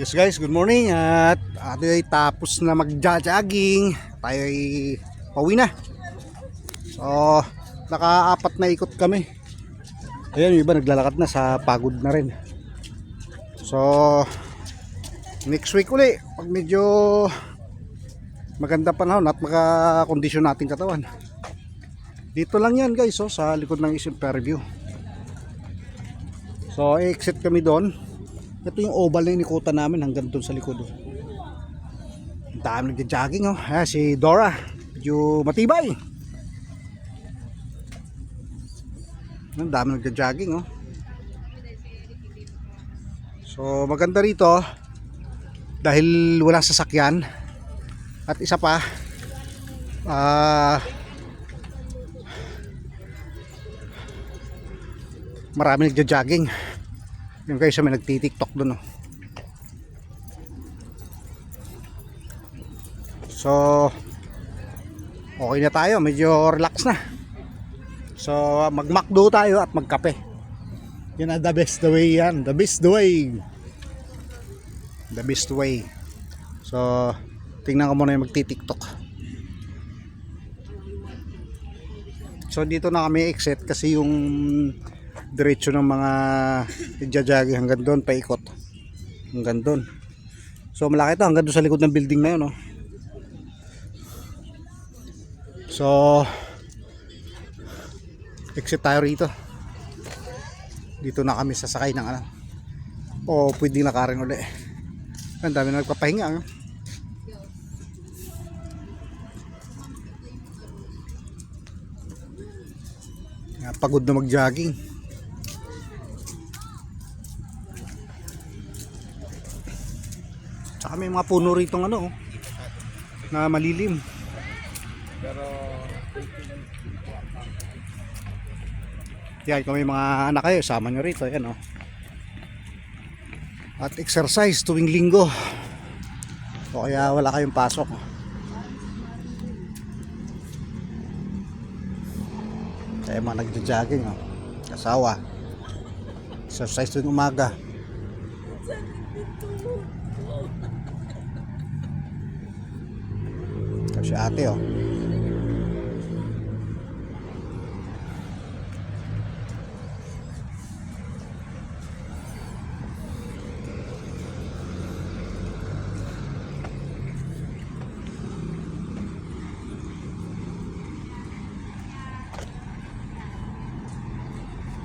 Yes guys, good morning at ato ay tapos na magja-jogging. Tayo ay pauwi na. So, naka-apat na ikot kami. Ayan, yung iba naglalakad na sa pagod na rin. So, next week uli, pag medyo maganda panahon at makakondisyon natin katawan. Dito lang yan guys, sa likod ng Fairview. So, exit kami doon. Ito yung oval na inikutan namin hanggang doon sa likod. Ang dami nagja-jogging. Si Dora, medyo matibay. Ang dami nagja-jogging. So maganda rito dahil walang sasakyan. At isa pa, marami nagja-jogging. Yung guys, may nagti-tiktok doon. So okay na tayo, medyo relax na. So mag-McDo tayo at magkape. Yan ang the best way yan. The best way. The best way. So tingnan ko muna yung magti-tiktok. So dito na kami exit kasi yung diretso ng mga nagja-jogging hanggang doon, paikot hanggang doon. So malaki ito, hanggang doon sa likod ng building na yun. So exit tayo rito. Dito na kami sasakay ng o pwedeng nakarin uli. Ang dami na nagpapahinga. Pagod na mag-jogging. Tsaka may mga puno rito na malilim. Pero yan, kung may mga anak kayo, sama nyo rito. Yan, At exercise tuwing linggo. O kaya wala kayong pasok. Kaya mga nagja-jogging, kasawa. Exercise tuwing umaga. Si ate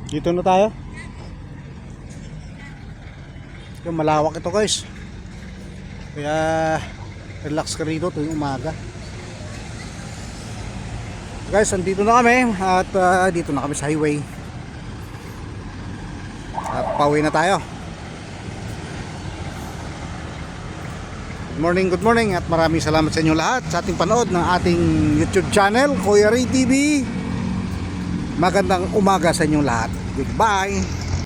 dito na tayo. Yung malawak ito guys, kaya relax ka rito tuwing umaga. Guys, andito na kami at dito na kami sa highway at pauwi na tayo. Good morning at maraming salamat sa inyo lahat sa ating panood ng ating YouTube channel, Kuya Ray TV. Magandang umaga sa inyong lahat. Goodbye.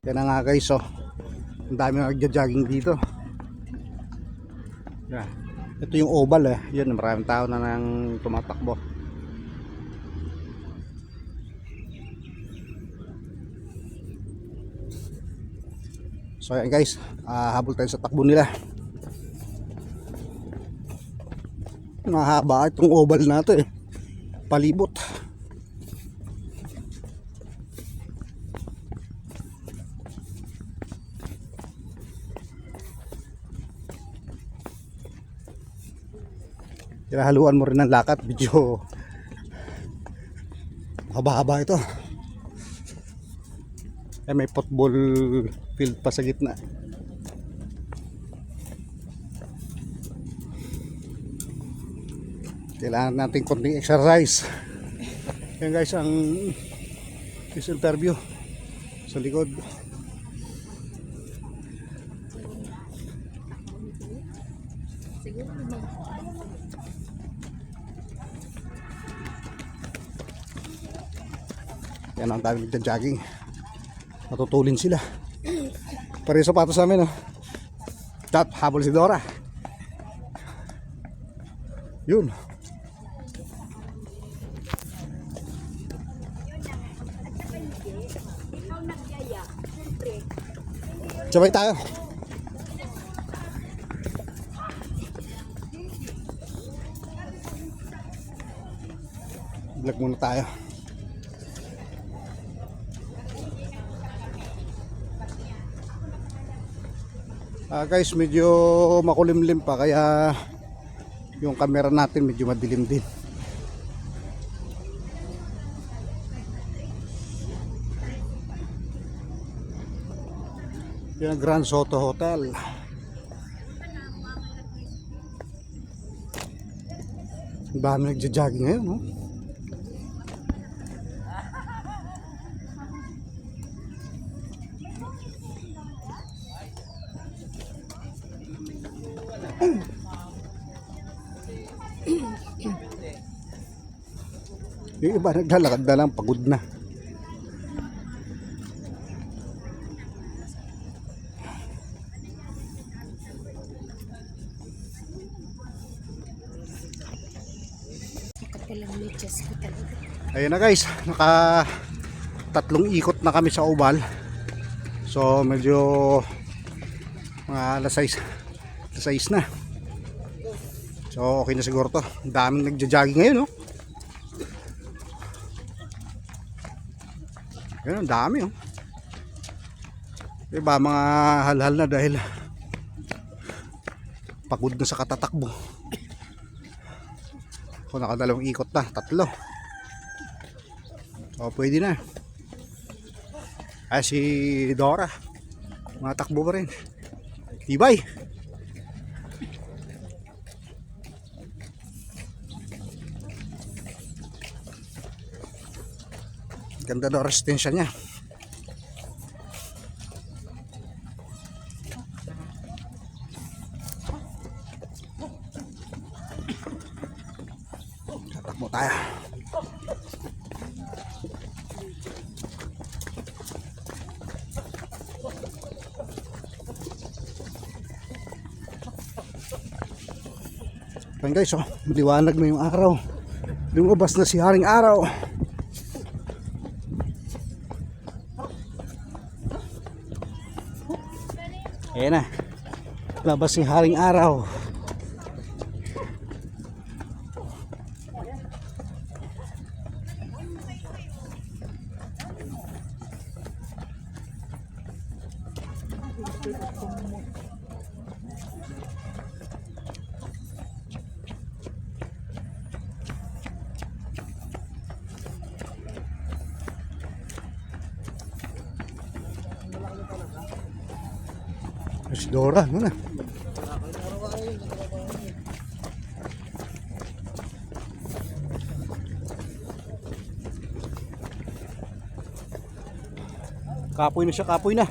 Yan na nga guys, ang dami na nagja-jogging dito. Ito yung oval Yan, maraming tao na nang tumatakbo. So yan guys, habol tayo sa takbo nila. Mahaba itong oval na ito palibot. Haluan mo rin ng lakad, medyo haba-haba ito. May football field pa sa gitna. Kailangan natin konting exercise. Yan guys, ang Fairview sa likod. Yan ang dami nagja-jogging. Matutulin sila. Pare sapatos namin habol si Dora. Yun. Sabay tayo. Vlog muna tayo. Guys, medyo makulimlim pa kaya yung camera natin medyo madilim din. Yung Grand Soto Hotel. Ang dami nagja-jogging ngayon, no? Yung iba naglalakad na lang, pagod na. Ayun na guys, naka tatlong ikot na kami sa Ubal. So medyo mga alas 6 na. So okay na siguro to. Ang daming nagja-jogging ngayon, no? Ayun, ang dami, oh. Iba mga halhal na dahil pagod na sa katatakbo. Kung nakadalawang ikot na, 3. So pwede na. Ay si Dora, matakbo pa rin. Tibay. Ganda ng resistensya niya. Tatakbo tayo. Ayan guys, oh, maliwanag na yung araw. Lumabas na si Haring Araw. Ayan na, labas si Haring Araw. Si Dora, ano na? Kapoy na siya, kapoy na.